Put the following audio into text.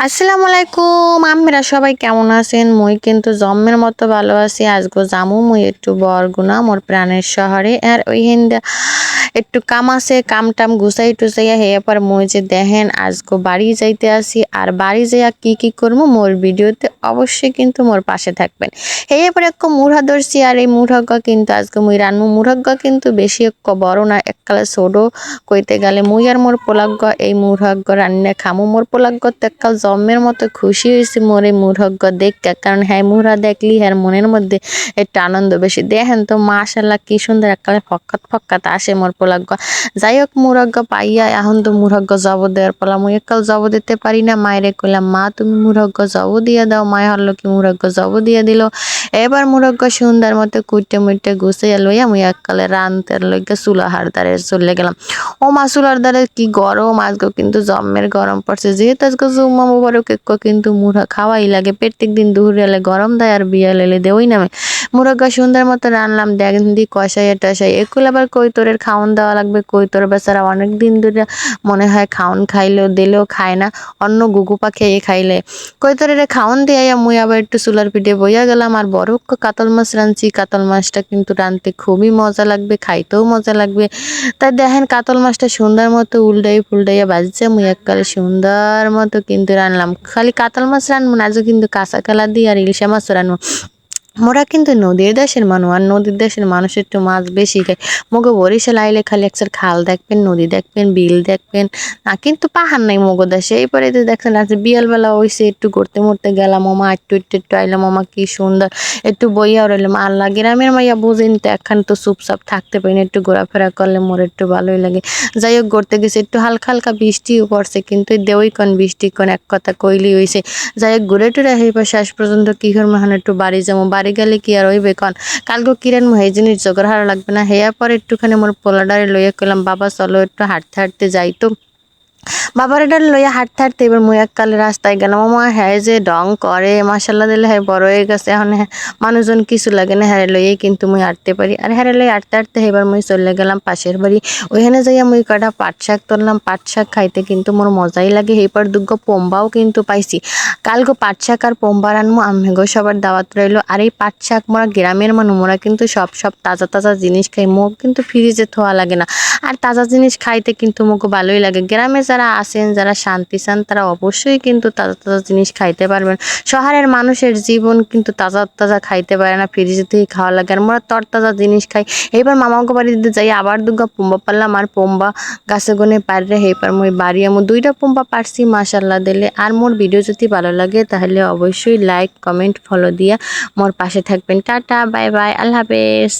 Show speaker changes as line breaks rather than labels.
আসসালামু আলাইকুম, আমরা সবাই কেমন আছেন? মুই কিন্তু জম্মের মতো ভালো আছি। আজগো জামু মুই একটু বরগুনা মোর প্রাণের শহরে। আর ওইখানটা একটু কাম আছে, কাম টাম গুছাই টুসাইয়া হেয়া পর মুই যে দেখেন আজগো বাড়ি যাইতে আসি। আর বাড়ি যাইয়া কি করবো মোর ভিডিওতে অবশ্যই কিন্তু মোর পাশে থাকবেন। হেয়া পরে এক মুড়া ধরছি, আর এই মুড়াগ্গা কিন্তু আজকে মুই রানমু। মুড়াগ্গা কিন্তু বেশি এক বড় না, এককালে ছোট কইতে গেলে মুই আর মোর পোলাগ্গ এই মুড়াগ্গ রান্না খামু। মোর পোলাগ্গ তেকাল জম্মের মতো খুশি হয়েছে মোর এই মুড়াগ্গ দেখতে, কারণ হ্যাঁ মুড়া দেখলি হ্যার মনের মধ্যে একটু আনন্দ বেশি। দেখেন তো মাশাল্লাহ কি সুন্দর এককালে ফক্কাত আসে মোর পোলাগ্গ। যাই হোক মুড়াগ্গ পাইয়া এখন তো মুড়াগ্গ জব দেওয়ার পালা। মুই একাল জব দিতে পারি না, মায়েরে কইলাম মা তুমি মুড়াগ্গ জব দিয়ে দাও। মায় হলো কি মুড়াগ্গ জব দিয়ে দিল। এবার মুড়াগ্গ সুন্দর মতো কুইটে মুইটে গুছিয়ে লইয়া মুই এককালে রানতে লইয়া চুলা হারদারে চলে গেলাম। ও মাসুলার দ্বারে কি গরম আজকে, কিন্তু জম্মের গরম পড়ছে। যেহেতু আজকে জুম্মা মুবারক কিন্তু মুড়া খাওয়াই লাগে। প্রত্যেক দিন দুপুরে এলে গরম দেয় আর বিয়াল এলে দেওই নামে। মুরগা সুন্দর মতো রানলাম, দেখেন দি কষাইয়া টসাই এগুলো আবার কৈতরের খাওয়ান দেওয়া লাগবে। কৈতর বেচারা অনেক দিন ধরে মনে হয় খাওয়ান খাইলেও দিলেও খায় না, অন্য গুগু পাখি খাইলে। কৈতরের খাওয়ান দিয়ে মুই আবার একটু চুলার পিঠে বইয়া গেলাম। আর বড় কাতল মাছ রাঁধছি। কাতল মাছটা কিন্তু রাঁধতে খুবই মজা লাগবে, খাইতেও মজা লাগবে। তাই দেখেন কাতল মাছটা সুন্দর মতো উল্টাই ফুলটাইয়া বাজছে। মুই এককালে সুন্দর মতো কিন্তু রানলাম। খালি কাতল মাছ রানবো না, আজও কিন্তু কাঁচা কালা দিয়ে আর ইলিশা মাছ রানবো। মোরা কিন্তু নদীর দেশের মানুষ, আর নদীর দেশের মানুষ একটু মাছ বেশি খায়। মগো বরিশাল আইলে খালি একসার খাল দেখবেন, নদী দেখবেন, বিল দেখবেন, না কিন্তু পাহাড় নাই মগো দেশে। এইবারে তো দেখছেন আজ বিয়ালবেলা হইছে, একটু ঘুরতে মুড়তে গেলাম। মামা একটু আইলাম। মামা কি সুন্দর একটু বইয়া রইলাম। আল্লাহ গ্রামের মাইয়া বুঝেন তো, একখান তো চুপচাপ থাকতে পারি না, একটু ঘোরাফেরা করলে মোর একটু ভালোই লাগে। যাই হোক ঘুরতে গেছে, একটু হালকা হালকা বৃষ্টিও পড়ছে, কিন্তু দেওই কন বৃষ্টি কন এক কথা কইলি হইছে। যাই হোক ঘুরে টুরে এবার শেষ পর্যন্ত কি করবো, এখন একটু বাড়ি যাবো। বাড়ি গেলে কি আর হইবে কন, কালকে কিরেন এই জিনিস জোগাড় হারা লাগবে না। হেয়া পরে একটুখানি মোর পোলাডারে লইয়া কইলাম বাবা চলো একটু হাঁটতে হাঁটতে যাই। তো বাবার এটা লইয়া হাঁটতে হাঁটতে এবার মুই এককালে রাস্তায় গেলাম। আমার হ্যাঁ যে ডং করে মাসাল্লাহ দিলে হ্যাঁ বড় হয়ে গেছে, এখন হ্যাঁ মানুষজন কিছু লাগে না, হ্যাঁ লইয়াই কিন্তু মুই হাঁটতে পারি। আর হ্যাঁ লই হাঁটতে হাঁটতে এবার মুই চলে গেলাম পাশের বাড়ি। ওইখানে যাইয়া মুই কটা পাট শাক তুললাম। পাট শাক খাইতে কিন্তু মোর মজাই লাগে। এইবার দুগ্গ পম্বাও কিন্তু পাইছি। কালকে পাট শাক আর পম্বা রানমু, আমেগো সবার দাওয়াত রইলো। আর এই পাট শাক মোরা গ্রামের মানুষ, মোরা কিন্তু সব তাজা তাজা জিনিস খাই। মুখ কিন্তু ফ্রিজে থোয়া লাগে না, আর তাজা জিনিস খাইতে কিন্তু মুখ ভালোই লাগে। গ্রামে যারা আছেন, যারা শান্তি চান, তারা অবশ্যই কিন্তু তাজা তাজা জিনিস খাইতে পারবেন। শহরের মানুষের জীবন কিন্তু তাজা তাজা খাইতে পারে না, ফ্রিজে থেকে খাওয়া লাগে। আর মোরা তরতাজা জিনিস খাই। এইবার মামাকে বাড়িতে যাই, আবার দুগা পম্বা পারলাম। আর পম্বা গাছে গনে পারলে এইবার মুই বাড়ি আমু। 2টা পম্বা পারছি মাশাল্লাহ দিলে। আর মোর ভিডিও যদি ভালো লাগে তাহলে অবশ্যই লাইক কমেন্ট ফলো দিয়া মোর পাশে থাকবেন। টাটা বাই বাই, আল্লাহ হাফেজ।